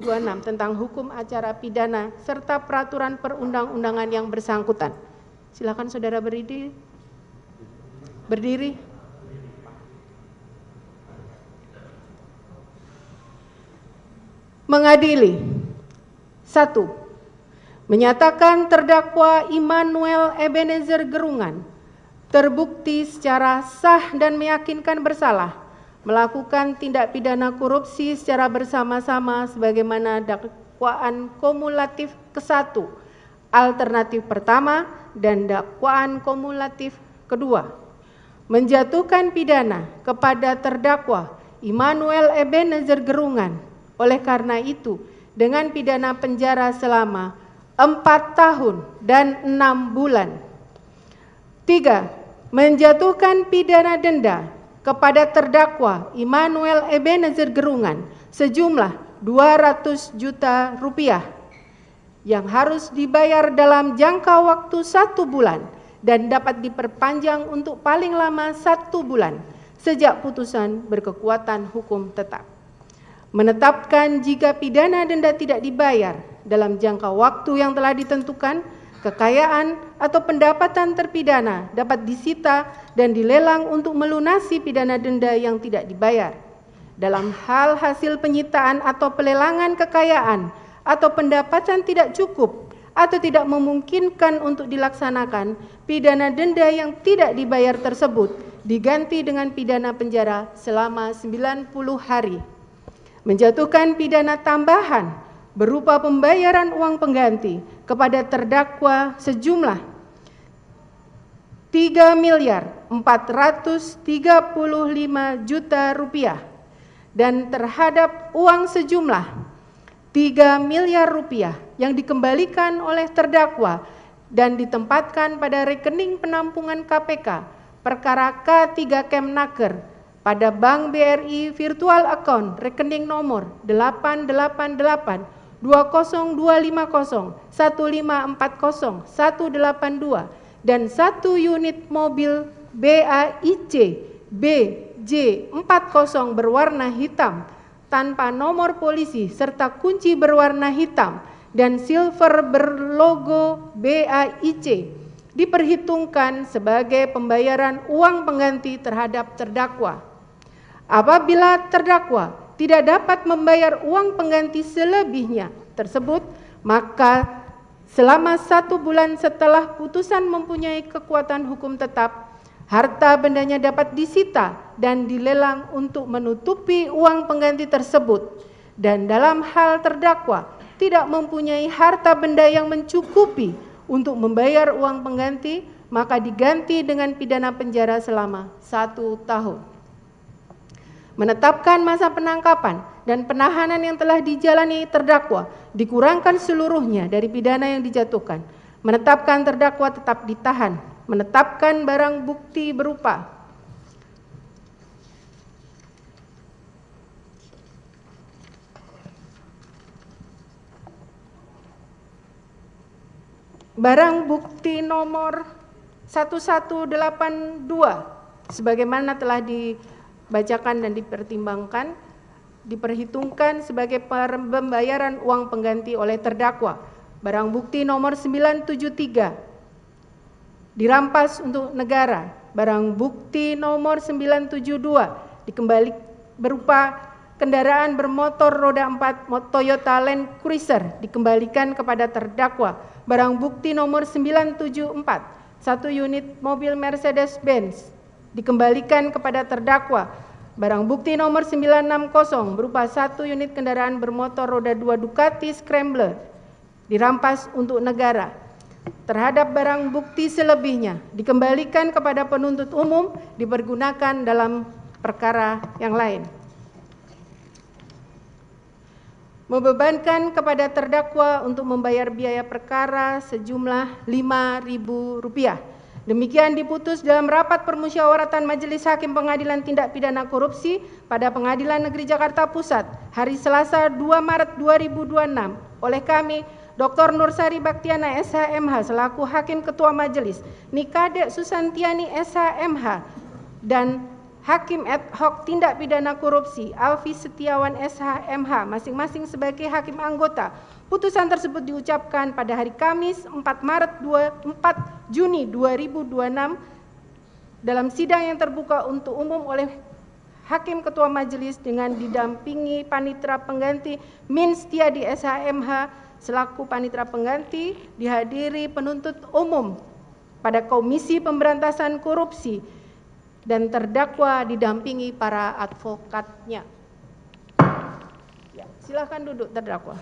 26 tentang hukum acara pidana serta peraturan perundang-undangan yang bersangkutan. Silakan saudara berdiri. Mengadili. 1. Menyatakan terdakwa Immanuel Ebenezer Gerungan terbukti secara sah dan meyakinkan bersalah melakukan tindak pidana korupsi secara bersama-sama sebagaimana dakwaan kumulatif ke-1 alternatif pertama dan dakwaan kumulatif kedua, menjatuhkan pidana kepada terdakwa Immanuel Ebenezer Gerungan. Oleh karena itu, dengan pidana penjara selama 4 tahun dan 6 bulan. 3. Menjatuhkan pidana denda kepada terdakwa Immanuel Ebenezer Gerungan sejumlah 200 juta rupiah yang harus dibayar dalam jangka waktu 1 bulan dan dapat diperpanjang untuk paling lama 1 bulan sejak putusan berkekuatan hukum tetap. Menetapkan jika pidana denda tidak dibayar dalam jangka waktu yang telah ditentukan, kekayaan atau pendapatan terpidana dapat disita dan dilelang untuk melunasi pidana denda yang tidak dibayar. Dalam hal hasil penyitaan atau pelelangan kekayaan atau pendapatan tidak cukup atau tidak memungkinkan untuk dilaksanakan, pidana denda yang tidak dibayar tersebut diganti dengan pidana penjara selama 90 hari. Menjatuhkan pidana tambahan berupa pembayaran uang pengganti kepada terdakwa sejumlah 3.435 juta rupiah dan terhadap uang sejumlah 3 miliar rupiah yang dikembalikan oleh terdakwa dan ditempatkan pada rekening penampungan KPK perkara K3 Kemnaker pada Bank BRI virtual account rekening nomor 8882501540182 dan 1 unit mobil BAIC BJ40 berwarna hitam tanpa nomor polisi serta kunci berwarna hitam dan silver berlogo BAIC diperhitungkan sebagai pembayaran uang pengganti terhadap terdakwa. Apabila terdakwa tidak dapat membayar uang pengganti selebihnya tersebut, maka selama 1 bulan setelah putusan mempunyai kekuatan hukum tetap, harta bendanya dapat disita dan dilelang untuk menutupi uang pengganti tersebut. Dan dalam hal terdakwa tidak mempunyai harta benda yang mencukupi untuk membayar uang pengganti, maka diganti dengan pidana penjara selama 1 tahun. Menetapkan masa penangkapan dan penahanan yang telah dijalani terdakwa dikurangkan seluruhnya dari pidana yang dijatuhkan. Menetapkan terdakwa tetap ditahan. Menetapkan barang bukti berupa barang bukti nomor 1182 sebagaimana telah dibacakan dan dipertimbangkan, diperhitungkan sebagai pembayaran uang pengganti oleh terdakwa. Barang bukti nomor 973 dirampas untuk negara. Barang bukti nomor 972 dikembali berupa kendaraan bermotor roda 4 Toyota Land Cruiser dikembalikan kepada terdakwa. Barang bukti nomor 974 1 unit mobil Mercedes-Benz dikembalikan kepada terdakwa. Barang bukti nomor 960 berupa 1 unit kendaraan bermotor roda 2 Ducati Scrambler dirampas untuk negara. Terhadap barang bukti selebihnya dikembalikan kepada penuntut umum dipergunakan dalam perkara yang lain. Membebankan kepada terdakwa untuk membayar biaya perkara sejumlah Rp5.000. Demikian diputus dalam rapat permusyawaratan Majelis Hakim Pengadilan Tindak Pidana Korupsi pada Pengadilan Negeri Jakarta Pusat hari Selasa 2 Maret 2026 oleh kami Dr. Nursari Baktiana SHMH selaku Hakim Ketua Majelis, Nikadek Susantiani SHMH dan Hakim ad hoc tindak pidana korupsi Alfi Setiawan SH MH masing-masing sebagai hakim anggota. Putusan tersebut diucapkan pada hari Kamis 4 Juni 2026 dalam sidang yang terbuka untuk umum oleh Hakim Ketua Majelis dengan didampingi Panitera Pengganti Min Setiadi SH MH selaku Panitera Pengganti, dihadiri penuntut umum pada Komisi Pemberantasan Korupsi dan terdakwa didampingi para advokatnya. Ya, silakan duduk terdakwa.